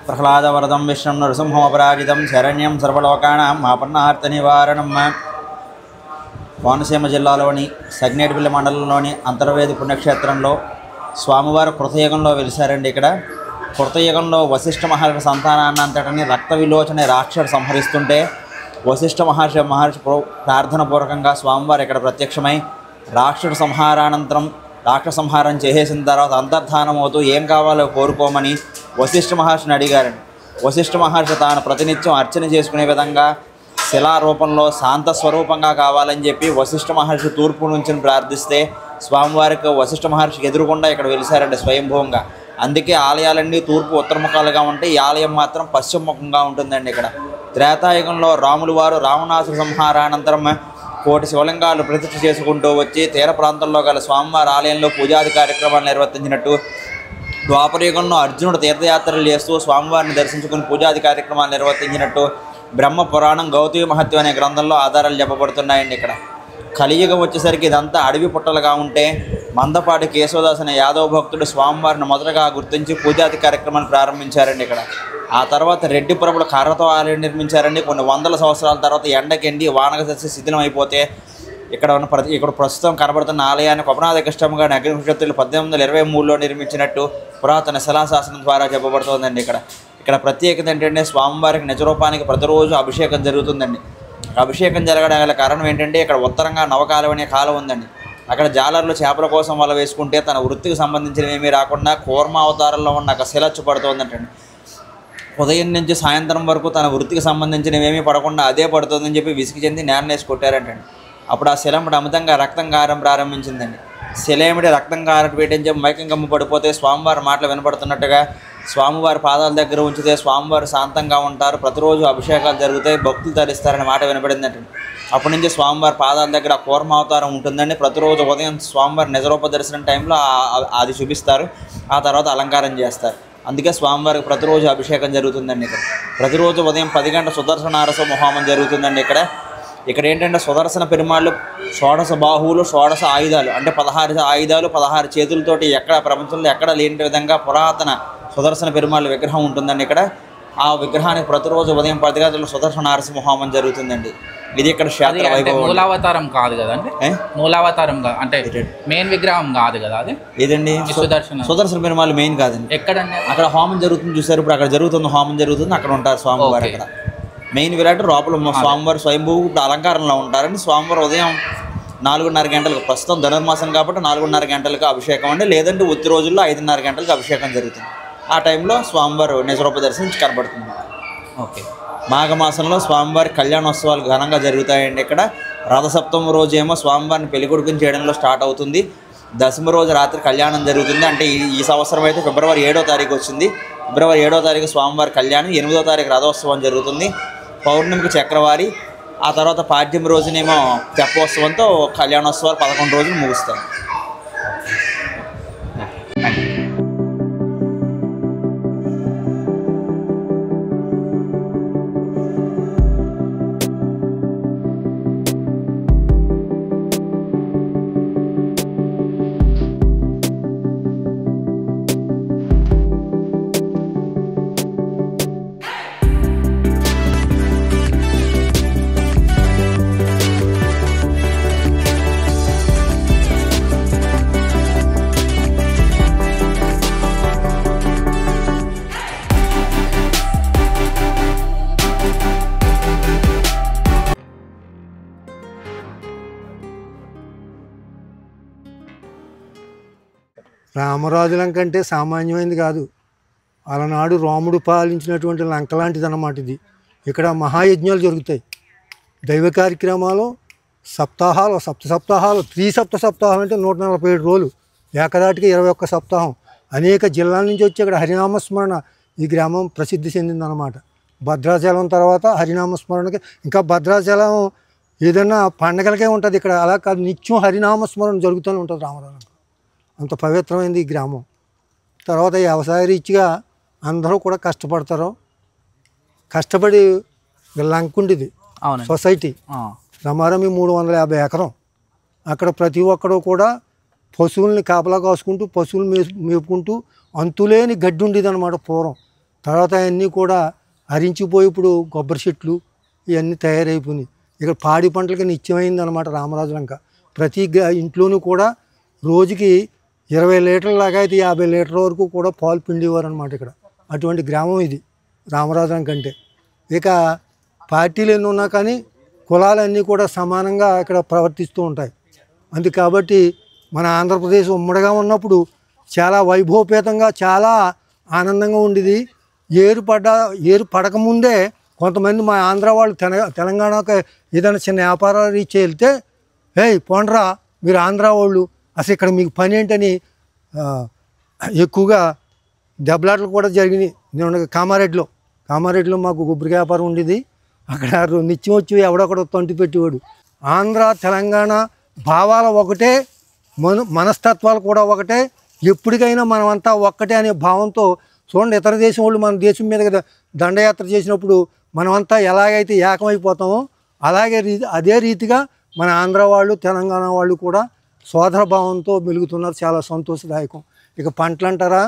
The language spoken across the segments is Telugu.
ప్రహ్లాదవరదం విష్ణుం నృసింహోపరాజితం శరణ్యం సర్వలోకానాం మాపన్నార్తనివారణం. కోనసీమ జిల్లాలోని సగ్నేటిపల్లి మండలంలోని అంతర్వేది పుణ్యక్షేత్రంలో స్వామివారు కృతయుగంలో వెలిశారండి. ఇక్కడ కృతయుగంలో వశిష్ఠ మహర్షి సంతానాన్ని అంతటిని రక్త విలోచన రాక్షసుడు సంహరిస్తుంటే వశిష్ఠ మహర్షి ప్రార్థనపూర్వకంగా స్వామివారు ఇక్కడ ప్రత్యక్షమై రాక్షసుడు సంహారానంతరం రాక్షస సంహారం చేసేసిన తర్వాత అంతర్ధానం అవుతూ ఏం కావాలో కోరుకోమని వశిష్ఠ మహర్షిని అడిగారండి. వశిష్ఠ మహర్షి తాను ప్రతినిత్యం అర్చన చేసుకునే విధంగా శిలారూపంలో శాంత స్వరూపంగా కావాలని చెప్పి వశిష్ఠ మహర్షి తూర్పు నుంచి ప్రార్థిస్తే స్వామివారికి వశిష్ఠ మహర్షికి ఎదురుకుండా ఇక్కడ వెలిశారండి స్వయంభూంగా. అందుకే ఆలయాలన్నీ తూర్పు ఉత్తరముఖాలుగా ఉంటాయి, ఈ ఆలయం మాత్రం పశ్చిమముఖంగా ఉంటుందండి. ఇక్కడ త్రేతాయుగంలో రాములు వారు రావణాసుర సంహారానంతరం కోటి శివలింగాలు ప్రతిష్ఠ చేసుకుంటూ వచ్చి తీర ప్రాంతంలో గల స్వామివారి ఆలయంలో పూజాది కార్యక్రమాలు నిర్వర్తించినట్టు, ద్వాపరయుగంలో అర్జునుడు తీర్థయాత్రలు చేస్తూ స్వామివారిని దర్శించుకుని పూజాది కార్యక్రమాలు నిర్వర్తించినట్టు బ్రహ్మ పురాణం గౌతమి మహత్యం అనే గ్రంథంలో ఆధారాలు చెప్పబడుతున్నాయండి. ఇక్కడ కలియుగం వచ్చేసరికి ఇదంతా అడవి పుట్టలుగా ఉంటే మందపాటి కేశవదాస్ అనే యాదవ భక్తుడు స్వామివారిని మొదటగా గుర్తించి పూజాది కార్యక్రమాలు ప్రారంభించారండి. ఇక్కడ ఆ తర్వాత రెడ్డి ప్రభులు కర్రతో ఆలయం నిర్మించారండి. కొన్ని వందల సంవత్సరాల తర్వాత ఎండకెండి వానక దశ శిథిలం అయిపోతే ఇక్కడ ప్రస్తుతం కనబడుతున్న ఆలయాన్ని కొపనాథ కృష్ణమ్మ గారి అగ్నిక్షత్రులు 1823లో నిర్మించినట్టు పురాతన శిలాశాసనం ద్వారా చెప్పబడుతోందండి. ఇక్కడ ప్రత్యేకత ఏంటంటే స్వామివారికి నిజరూపానికి ప్రతిరోజు అభిషేకం జరుగుతుందండి. అభిషేకం జరగడం గల కారణం ఏంటంటే ఇక్కడ ఉత్తరంగా నవకాలం అనే కాలం ఉందండి. అక్కడ జాలర్లు చేపల కోసం వల వేసుకుంటే తన వృత్తికి సంబంధించినవి ఏమీ రాకుండా కూర్మ అవతారంలో ఉన్న ఒక శిలచ్చు పడుతుందంటండి. ఉదయం నుంచి సాయంత్రం వరకు తన వృత్తికి సంబంధించినవి ఏమీ పడకుండా అదే పడుతుందని చెప్పి విసిగి చెంది నేలనేసి కొట్టారంటండి. అప్పుడు ఆ శిలముడు అమితంగా రక్తం కారం ప్రారంభించిందండి. శిలేమిడి రక్తం కారం వేటించి మైకం గమ్ము పడిపోతే స్వామివారి మాటలు వినపడుతున్నట్టుగా స్వామివారి పాదాల దగ్గర ఉంచితే స్వామివారు శాంతంగా ఉంటారు, ప్రతిరోజు అభిషేకాలు జరుగుతాయి, భక్తులు తరిస్తారనే మాట వినపడిందండి. అప్పటి నుంచి స్వామివారి పాదాల దగ్గర కూర్మ అవతారం ఉంటుందండి. ప్రతిరోజు ఉదయం స్వామివారి నిజరూప దర్శనం టైంలో అది చూపిస్తారు, ఆ తర్వాత అలంకారం చేస్తారు. అందుకే స్వామివారికి ప్రతిరోజు అభిషేకం జరుగుతుందండి. ప్రతిరోజు ఉదయం 10 గంటల సుదర్శన నారసింహ హోమం జరుగుతుందండి. ఇక్కడ ఏంటంటే సుదర్శన పెరుమాళ్ళు 16 బాహువులు 16 ఆయుధాలు అంటే 16 ఆయుధాలు 16 చేతులతోటి ఎక్కడ ప్రపంచంలో ఎక్కడ లేని విధంగా పురాతన సుదర్శన పెరుమాళ్ళ విగ్రహం ఉంటుందండి. ఆ విగ్రహానికి ప్రతిరోజు ఉదయం 10 గంటల సుదర్శన నారసింహ హోమం జరుగుతుందండి. ఇది ఇక్కడ క్షేత్ర వైభవం. మూలావతారం కాదు కదండి, మూలావతారం అంటే మెయిన్ విగ్రహం కాదు కదా అది. ఏదండి సుదర్శన పెరుమాళ్ళు మెయిన్ కాదండి. ఎక్కడండి? అక్కడ హోమం జరుగుతుంది చూసారు, ఇప్పుడు అక్కడ జరుగుతుంది హోమం జరుగుతుంది, అక్కడ ఉంటారు స్వామివారు. అక్కడ మెయిన్ విరాట్ లోపల స్వామివారు స్వయంభూ ఇప్పుడు అలంకారంలో ఉంటారండి. స్వామివారు ఉదయం 4:30 గంటలకు, ప్రస్తుతం ధనుర్మాసం కాబట్టి 4:30 గంటలకు అభిషేకం అండి, లేదంటే ఉత్తి రోజుల్లో 5:30 గంటలకు అభిషేకం జరుగుతుంది. ఆ టైంలో స్వామివారు నిజరూప దర్శనం కనబడుతుంది. ఓకే. మాఘమాసంలో స్వామివారి కళ్యాణోత్సవాలు ఘనంగా జరుగుతాయండి. ఇక్కడ రథసప్తమి రోజు ఏమో స్వామివారిని పెళ్లికొడుకుని చేయడంలో స్టార్ట్ అవుతుంది. దశమి రోజు రాత్రి కళ్యాణం జరుగుతుంది. అంటే ఈ సంవత్సరం అయితే ఫిబ్రవరి 7వ తారీఖు వచ్చింది. ఫిబ్రవరి 7వ తారీఖు స్వామివారి కళ్యాణం, 8వ తారీఖు రథోత్సవం జరుగుతుంది. పౌర్ణమికి చక్రవారి, ఆ తర్వాత పాడ్యమి రోజునేమో తెప్పోత్సవంతో కళ్యాణోత్సవాలు 11 రోజులు ముగుస్తాయి. రామరాజు లంక అంటే సామాన్యమైనది కాదు. అలనాడు రాముడు పాలించినటువంటి లంక లాంటిది అన్నమాట ఇది. ఇక్కడ మహాయజ్ఞాలు జరుగుతాయి, దైవ కార్యక్రమాలు, సప్తాహాలు, సప్తాహాలు, సప్తాహాలు అంటే 147 రోజులు, ఏకదాటికి 21 సప్తాహం. అనేక జిల్లాల నుంచి వచ్చి ఇక్కడ హరినామస్మరణ ఈ గ్రామం ప్రసిద్ధి చెందిందన్నమాట. భద్రాచలం తర్వాత హరినామస్మరణకి, ఇంకా భద్రాచలం ఏదైనా పండగలకే ఉంటుంది, ఇక్కడ అలా కాదు, నిత్యం హరినామస్మరణ జరుగుతూనే ఉంటుంది రామరాజు. అంత పవిత్రమైంది ఈ గ్రామం. తర్వాత వ్యవసాయ రీత్యా అందరూ కూడా కష్టపడతారు. కష్టపడి లంకుండిది సొసైటీ రమారమి 350 ఎకరం. అక్కడ ప్రతి ఒక్కరు కూడా పశువుల్ని కాపలా కాసుకుంటూ పశువులు మేపుకుంటూ అంతులేని గడ్డి ఉండేది అనమాట పూర్వం. తర్వాత అవన్నీ కూడా హరించిపోయి ఇప్పుడు కొబ్బరి చెట్లు ఇవన్నీ తయారైపోయినాయి. ఇక్కడ పాడి పంటలకి నిత్యమైంది అనమాట రామరాజులంక. ప్రతి ఇంట్లోనూ కూడా రోజుకి 20 లీటర్ల లాగా అయితే 50 లీటర్ల వరకు కూడా పాలు పిండేవారు అనమాట ఇక్కడ. అటువంటి గ్రామం ఇది రామరాజులంక అంటే. ఇక పార్టీలు ఎన్ని ఉన్నా కానీ కులాలన్నీ కూడా సమానంగా ఇక్కడ ప్రవర్తిస్తూ ఉంటాయి. అందుకు కాబట్టి మన ఆంధ్రప్రదేశ్ ఉమ్మడిగా ఉన్నప్పుడు చాలా వైభవపేతంగా చాలా ఆనందంగా ఉండేది. ఏరు పడకముందే కొంతమంది మా ఆంధ్ర వాళ్ళు తెలంగాణకు ఏదైనా చిన్న వ్యాపారాలు రీచ్ వెళ్తే, పోండ్రా మీరు ఆంధ్ర వాళ్ళు, అసలు ఇక్కడ మీకు పని ఏంటని ఎక్కువగా దెబ్బలాటలు కూడా జరిగినాయి. నేను కామారెడ్డిలో మాకు కొబ్బరి వ్యాపారం ఉండేది. అక్కడ నిత్యం వచ్చి ఎవడొకడు తంటి పెట్టేవాడు. ఆంధ్ర తెలంగాణ భావాలు ఒకటే, మనస్తత్వాలు కూడా ఒకటే. ఎప్పటికైనా మనమంతా ఒక్కటే అనే భావంతో చూడండి. ఇతర దేశం వాళ్ళు మన దేశం మీద దండయాత్ర చేసినప్పుడు మనమంతా ఎలాగైతే ఏకమైపోతామో అదే రీతిగా మన ఆంధ్ర వాళ్ళు తెలంగాణ వాళ్ళు కూడా సోదర భావంతో మెలుగుతున్నారు. చాలా సంతోషదాయకం. ఇక పంటలు అంటారా,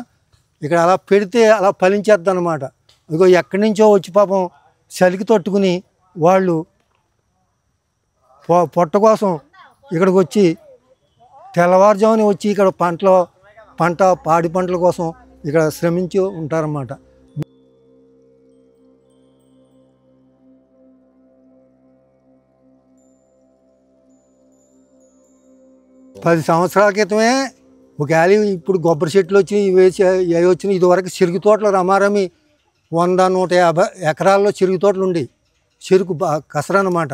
ఇక్కడ అలా పెడితే అలా ఫలించేద్ది అనమాట. ఇదిగో ఎక్కడి నుంచో వచ్చి పాపం చలికి తట్టుకుని వాళ్ళు పొట్ట కోసం ఇక్కడికి వచ్చి తెల్లవారుజామున వచ్చి ఇక్కడ పాడి పంటల కోసం ఇక్కడ శ్రమించి ఉంటారన్నమాట. 10 సంవత్సరాల క్రితమే ఒకవేళ ఇప్పుడు కొబ్బరి చెట్లు వచ్చి ఇవి వచ్చినాయి. ఇదివరకు చెరుకు తోటలు రమారమి 100-150 ఎకరాల్లో చెరుకు తోటలు ఉండేవి. చెరుకు కసరన్నమాట.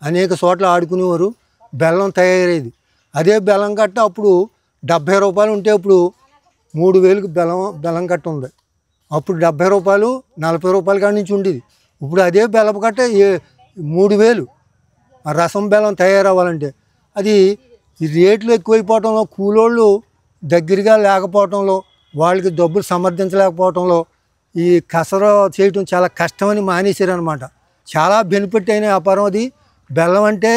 అనేక చోట్ల ఆడుకునేవారు. బెల్లం తయారయ్యేది. అదే బెల్లం కట్ట అప్పుడు 70 రూపాయలు ఉంటే ఇప్పుడు 3000కి బెల్లం కట్ట ఉంది. అప్పుడు 70 రూపాయలు 40 రూపాయల కాడి నుంచి ఉండేది. ఇప్పుడు అదే బెల్లం కట్ట 3000. ఆ రసం బెల్లం తయారవ్వాలంటే అది ఈ రేట్లు ఎక్కువైపోవటంలో, కూలోళ్ళు దగ్గరగా లేకపోవటంలో, వాళ్ళకి డబ్బులు సమర్థించలేకపోవటంలో ఈ కసర చేయటం చాలా కష్టమని మానేశారు అనమాట. చాలా బెనిఫిట్ అయిన వ్యాపారం అది. బెల్లం అంటే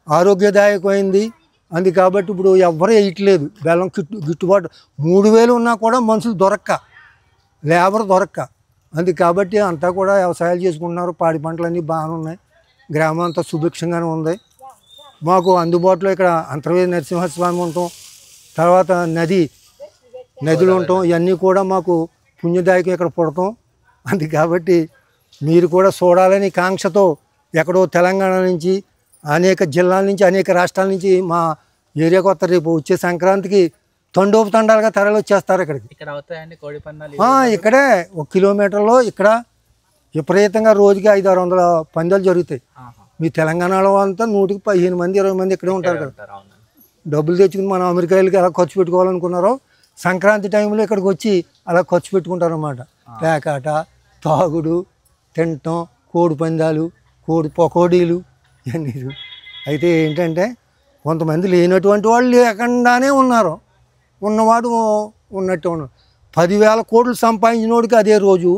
ఆరోగ్యదాయకమైంది. అందుకు కాబట్టి ఇప్పుడు ఎవ్వరూ వేయట్లేదు. బెల్లం గిట్టుబాటు 3000 ఉన్నా కూడా మనుషులు లేబర్ దొరక్క. అందుకు కాబట్టి అంతా కూడా వ్యవసాయాలు చేసుకుంటున్నారు. పాడి పంటలన్నీ బాగానే ఉన్నాయి. గ్రామం అంతా సుభిక్షంగానే ఉంది. మాకు అందుబాటులో ఇక్కడ అంతర్వేది నరసింహస్వామి ఉంటాం, తర్వాత నదులు ఉంటాం. ఇవన్నీ కూడా మాకు పుణ్యదాయకం ఇక్కడ పుడతాం. అందుకు కాబట్టి మీరు కూడా చూడాలని కాంక్షతో ఎక్కడో తెలంగాణ నుంచి, అనేక జిల్లాల నుంచి, అనేక రాష్ట్రాల నుంచి మా ఏరియాకు వస్తారు. రేపు వచ్చే సంక్రాంతికి తండోపతండాలుగా తరలి వచ్చేస్తారు ఇక్కడికి. ఇక్కడే 1 కిలోమీటర్లో ఇక్కడ విపరీతంగా రోజుకి 500-600 పందాలు జరుగుతాయి. మీ తెలంగాణలో అంతా 100కి 15 మంది 20 మంది ఇక్కడే ఉంటారు కదా. డబ్బులు తెచ్చుకుని మనం అమెరికా వెళ్ళి ఎలా ఖర్చు పెట్టుకోవాలనుకున్నారో సంక్రాంతి టైంలో ఇక్కడికి వచ్చి అలా ఖర్చు పెట్టుకుంటారు అన్నమాట. పేకాట, తాగుడు, తినటం, కోడి పందాలు, పకోడీలు ఇవన్నీ. అయితే ఏంటంటే కొంతమంది లేనటువంటి వాళ్ళు లేకుండానే ఉన్నారు, ఉన్నవాడు ఉన్నట్టు ఉన్నాడు. 10,000 కోట్లు సంపాదించినోడికి అదే రోజు,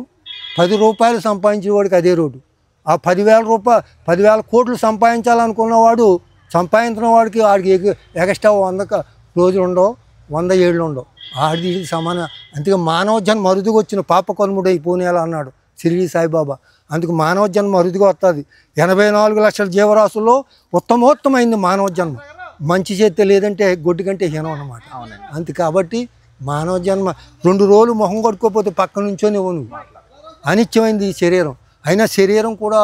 10 రూపాయలు సంపాదించిన వాడికి అదే రోజు. ఆ 10,000 కోట్లు సంపాదించాలనుకున్నవాడు సంపాదించిన వాడికి ఎక్స్ట్రా 100 రోజులు ఉండవు, 100 ఏళ్ళు ఉండవు. ఆడిది సమానం. అందుకే మానవ జన్మ అరుదుగా వచ్చిన పాప కనుముడై పోనేలా అన్నాడు షిరిడి సాయిబాబా. అందుకు మానవ జన్మ అరుదుగా వస్తుంది. 84 లక్షల జీవరాశుల్లో ఉత్తమోత్తమైంది మానవ జన్మ. మంచి చేస్తే లేదంటే గొడ్డు కంటే హీనం అన్నమాట. అందుకు కాబట్టి మానవ జన్మ 2 రోజులు మొహం కొట్టుకోకపోతే పక్క నుంచోనే నువ్వు. అనిత్యమైంది ఈ శరీరం. అయినా శరీరం కూడా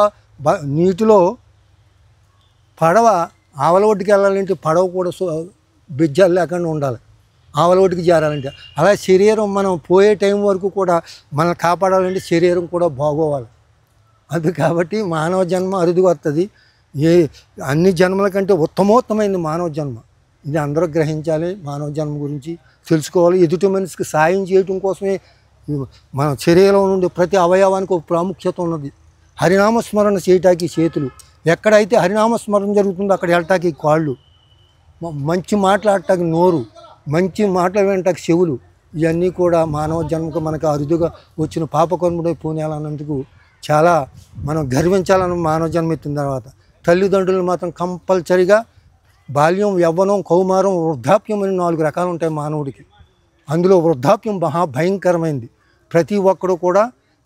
నీటిలో పడవ ఆవల ఒడ్డుకి వెళ్ళాలంటే పడవ కూడా బిజ్జాలు లేకుండా ఉండాలి, ఆవల ఒడ్డుకి చేరాలంటే. అలా శరీరం మనం పోయే టైం వరకు కూడా మనం కాపాడాలంటే శరీరం కూడా బాగోవాలి. అది కాబట్టి మానవ జన్మ అరుదుగా వస్తుంది. అన్ని జన్మల కంటే ఉత్తమోత్తమైంది మానవ జన్మ. ఇది అందరూ గ్రహించాలి. మానవ జన్మ గురించి తెలుసుకోవాలి. ఎదుటి మనిషికి సాయం చేయటం కోసమే మన శరీరం నుండి ప్రతి అవయవానికి ఒక ప్రాముఖ్యత ఉన్నది. హరినామస్మరణ చేయటానికి చేతులు, ఎక్కడైతే హరినామస్మరణ జరుగుతుందో అక్కడ వెళ్ళటానికి కాళ్ళు, మంచి మాట్లాడటానికి నోరు, మంచి మాటలు వినటానికి చెవులు. ఇవన్నీ కూడా మానవ జన్మకు మనకు అరుదుగా వచ్చిన పాపకర్ముడై పోనేలన్నందుకు చాలా మనం గర్వించాలని మానవ జన్మ ఎత్తిన తర్వాత. తల్లిదండ్రులు మాత్రం కంపల్సరిగా బాల్యం, యవ్వనం, కౌమారం, వృద్ధాప్యం అని 4 రకాలు ఉంటాయి మానవుడికి. అందులో వృద్ధాప్యం మహాభయంకరమైంది. ప్రతి ఒక్కడు కూడా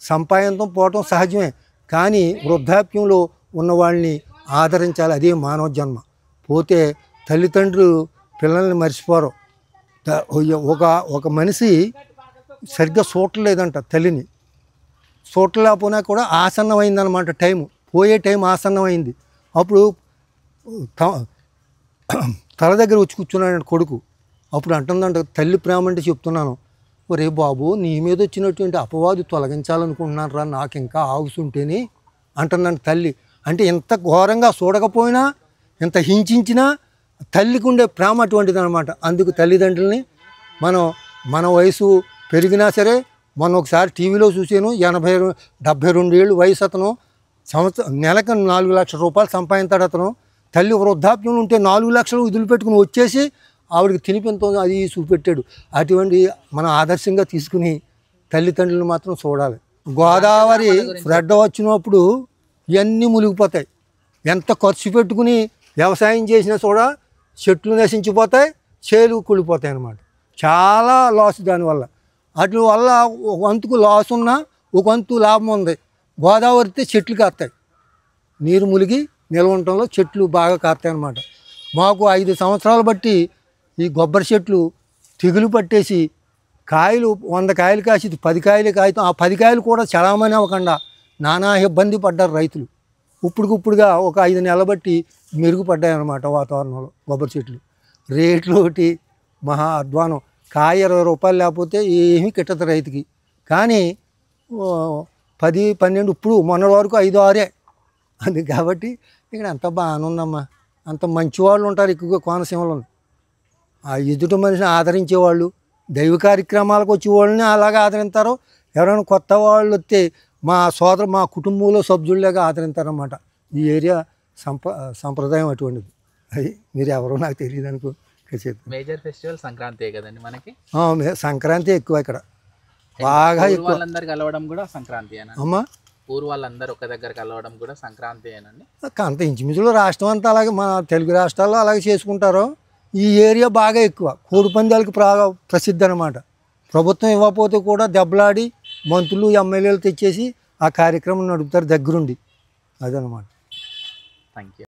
సంపాదనతో పోవటం సహజమే, కానీ వృద్ధాప్యంలో ఉన్న వాళ్ళని ఆదరించాలి. అదే మానవ జన్మ. పోతే తల్లిదండ్రులు పిల్లల్ని మర్చిపోరు. ఒక మనిషి సరిగ్గా చూడలేదంట తల్లిని. చూడలేకపోయినా కూడా ఆసన్నమైందనమాట టైము, పోయే టైం ఆసన్నమైంది. అప్పుడు తల దగ్గర వచ్చి కూర్చున్నాడు కొడుకు. అప్పుడు అంటుందంట తల్లి ప్రేమ అంటే చెప్తున్నాను, ఒరే బాబు నీ మీద వచ్చినటువంటి అపవాదు తొలగించాలనుకుంటున్నాను రా, నాకు ఇంకా ఆవుసుంటేనే అంటున్నాను తల్లి. అంటే ఎంత ఘోరంగా చూడకపోయినా, ఎంత హింసించినా తల్లికి ఉండే ప్రేమ అటువంటిది అనమాట. అందుకు తల్లిదండ్రులని మన వయసు పెరిగినా సరే, మొన్న ఒకసారి టీవీలో చూసాను, 72 ఏళ్ళు వయసు అతను, నెలకు 4 లక్షల రూపాయలు సంపాదించాడు అతను. తల్లి వృద్ధాప్యంలో ఉంటే 4 లక్షలు వదిలిపెట్టుకుని వచ్చేసి ఆవిడకి తినిపింతో అది చూపెట్టాడు. అటువంటి మనం ఆదర్శంగా తీసుకుని తల్లిదండ్రులను మాత్రం చూడాలి. గోదావరి ఫ్లడ్ వచ్చినప్పుడు ఇవన్నీ మునిగిపోతాయి. ఎంత ఖర్చు పెట్టుకుని వ్యవసాయం చేసినా కూడా చెట్లు నశించిపోతాయి, చేలు కూలిపోతాయి అన్నమాట. చాలా లాస్ దానివల్ల. అటు వల్ల ఒక వంతుకు లాస్ ఉన్నా ఒక వంతు లాభం ఉంది. గోదావరితే చెట్లు కాస్తాయి, నీరు మునిగి నిల్వ ఉండటంలో చెట్లు బాగా కాస్తాయి అన్నమాట. మాకు 5 సంవత్సరాలు బట్టి ఈ కొబ్బరి చెట్లు తెగులు పట్టేసి కాయలు 100 కాయలు కాసి 10 కాయలు కాయతో ఆ 10 కాయలు కూడా చలామణి అవ్వకుండా నానా ఇబ్బంది పడ్డారు రైతులు. ఇప్పుడుగా ఒక 5 నెలలు బట్టి మెరుగుపడ్డాయి అన్నమాట వాతావరణంలో కొబ్బరి చెట్లు. రేట్లు ఒకటి మహా అధ్వానం. కాయ 20 రూపాయలు లేకపోతే ఏమీ కిట్టదు రైతుకి. కానీ 10, 12 ఇప్పుడు మొన్న వరకు 5, 6 అది. కాబట్టి ఇక్కడ అంత బాగానే ఉందమ్మా. అంత మంచి వాళ్ళు ఉంటారు ఎక్కువగా కోనసీమలో. ఆ ఎదుటి మనిషిని ఆదరించేవాళ్ళు, దైవ కార్యక్రమాలకు వచ్చే వాళ్ళని అలాగే ఆదరిస్తారు. ఎవరైనా కొత్త వాళ్ళు వస్తే మా కుటుంబంలో సభ్యుల్లాగా ఆదరిస్తారన్నమాట. ఈ ఏరియా సంప్రదాయం అటువంటిది. అది మీరు ఎవరో నాకు తెలియదు అనుకో. మేజర్ ఫెస్టివల్ సంక్రాంతి కదండి మనకి. సంక్రాంతి ఎక్కువ ఇక్కడ, బాగా ఎక్కువ. వాళ్ళందరూ కలవడం కూడా సంక్రాంతి అమ్మా. ఊరు వాళ్ళందరూ ఒక దగ్గర కలవడం కూడా సంక్రాంతి ఏనండి. అంత ఇంచుమించులో రాష్ట్రం అంతా అలాగే, మన తెలుగు రాష్ట్రాల్లో అలాగే చేసుకుంటారు. ఈ ఏరియా బాగా ఎక్కువ కోడి పందాలకి ప్రసిద్ధి అనమాట. ప్రభుత్వం ఇవ్వకపోతే కూడా దెబ్బలాడి మంత్రులు ఎమ్మెల్యేలు తెచ్చేసి ఆ కార్యక్రమం నడుపుతారు దగ్గరుండి. అదనమాట. Thank you.